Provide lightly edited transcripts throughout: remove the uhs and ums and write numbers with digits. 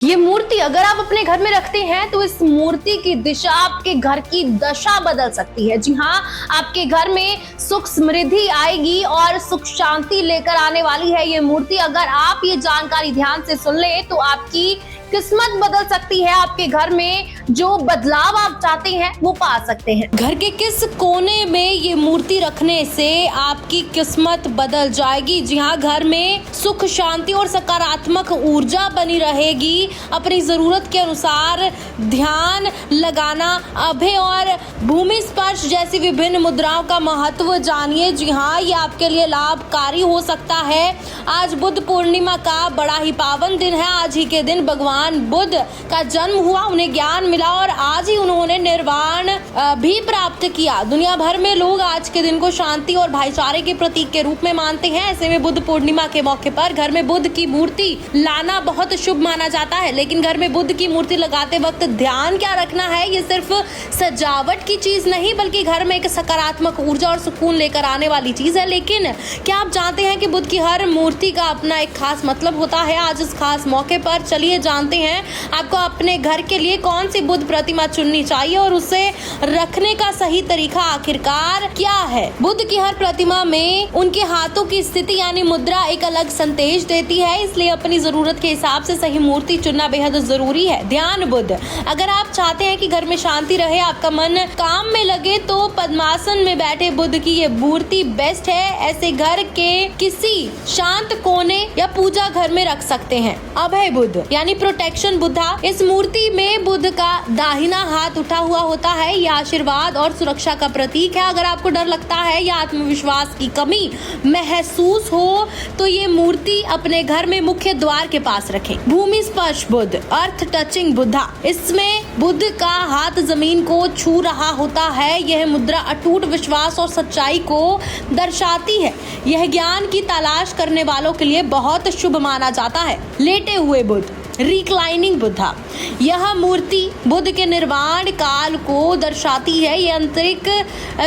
ये मूर्ति अगर आप अपने घर में रखते हैं तो इस मूर्ति की दिशा आपके घर की दशा बदल सकती है। जी हाँ, आपके घर में सुख समृद्धि आएगी और सुख शांति लेकर आने वाली है ये मूर्ति। अगर आप ये जानकारी ध्यान से सुन ले तो आपकी किस्मत बदल सकती है। आपके घर में जो बदलाव आप चाहते हैं वो पा सकते हैं। घर के किस कोने में ये मूर्ति रखने से आपकी किस्मत बदल जाएगी? जी हाँ, घर में सुख शांति और सकारात्मक ऊर्जा बनी रहेगी। अपनी जरूरत के अनुसार ध्यान लगाना, अभय और भूमि स्पर्श जैसी विभिन्न मुद्राओं का महत्व जानिए। जी हाँ, ये आपके लिए लाभकारी हो सकता है। आज बुद्ध पूर्णिमा का बड़ा ही पावन दिन है। आज ही के दिन भगवान बुद्ध का जन्म हुआ, उन्हें ज्ञान मिला और आज ही उन्होंने निर्वाण भी प्राप्त किया। दुनिया भर में लोग आज के दिन को शांति और भाईचारे के प्रतीक के रूप में मानते हैं। ऐसे में बुद्ध पूर्णिमा के मौके पर घर में बुद्ध की मूर्ति लाना बहुत शुभ माना जाता है। लेकिन घर में बुद्ध की मूर्ति लगाते वक्त ध्यान क्या रखना है? ये सिर्फ सजावट की चीज नहीं बल्कि घर में एक सकारात्मक ऊर्जा और सुकून लेकर आने वाली चीज है। लेकिन क्या आप जानते हैं कि बुद्ध की हर मूर्ति का अपना एक खास मतलब होता है? आज इस खास मौके पर चलिए जानते हैं आपको अपने घर के लिए कौन सी बुद्ध प्रतिमा चुननी चाहिए और उसे रखने का सही तरीका आखिरकार क्या है। बुद्ध की हर प्रतिमा में उनके हाथों की स्थिति यानी मुद्रा एक अलग संदेश देती है, इसलिए अपनी जरूरत के हिसाब से सही मूर्ति चुनना बेहद जरूरी है। ध्यान बुद्ध, अगर आप चाहते हैं कि घर में शांति रहे, आपका मन काम में लगे तो पद्मासन में बैठे बुद्ध की ये मूर्ति बेस्ट है। ऐसे घर के किसी शांत कोने या पूजा घर में रख सकते हैं। अभय बुद्ध यानी प्रोटेक्शन बुद्धा, इस मूर्ति में बुद्ध का दाहिना हाथ उठा हुआ होता है। यह आशीर्वाद और सुरक्षा का प्रतीक है। अगर आपको डर लगता है या आत्मविश्वास की कमी महसूस हो तो ये मूर्ति अपने घर में मुख्य द्वार के पास रखें। भूमि स्पर्श बुद्ध, अर्थ टचिंग बुद्धा, इसमें बुद्ध का हाथ जमीन को छू रहा होता है। यह मुद्रा अटूट विश्वास और सच्चाई को दर्शाती है। यह ज्ञान की तलाश करने वालों के लिए बहुत शुभ माना जाता है। लेटे हुए बुद्ध, रिक्लाइनिंग बुद्धा, यह मूर्ति बुद्ध के निर्वाण काल को दर्शाती है। यह आंतरिक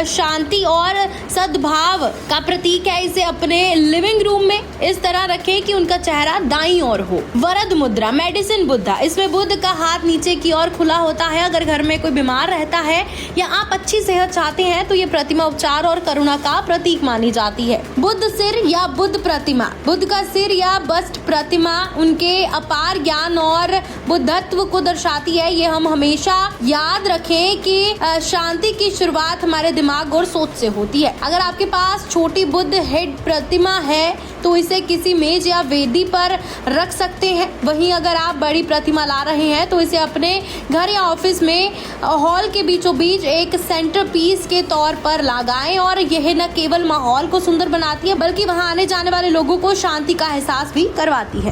शांति और सद्भाव का प्रतीक है। इसे अपने लिविंग रूम में इस तरह रखें कि उनका चेहरा दाईं ओर हो। वरद मुद्रा, मेडिसिन बुद्धा, इसमें बुद्ध का हाथ नीचे की ओर खुला होता है। अगर घर में कोई बीमार रहता है या आप अच्छी सेहत चाहते हैं तो ये प्रतिमा उपचार और करुणा का प्रतीक मानी जाती है। बुद्ध सिर या बुद्ध प्रतिमा, बुद्ध का सिर या बस्ट प्रतिमा उनके अपार ज्ञान और बुद्धत्व को दर्शाती है। ये हम हमेशा याद रखें कि शांति की शुरुआत हमारे दिमाग और सोच से होती है। अगर आपके पास छोटी बुद्ध हेड प्रतिमा है तो इसे किसी मेज या वेदी पर रख सकते हैं। वहीं अगर आप बड़ी प्रतिमा ला रहे हैं तो इसे अपने घर या ऑफिस में हॉल के बीचों बीच एक सेंटर पीस के तौर पर लगाएं और यह न केवल माहौल को सुंदर बनाती है बल्कि वहां आने जाने वाले लोगों को शांति का एहसास भी करवाती है।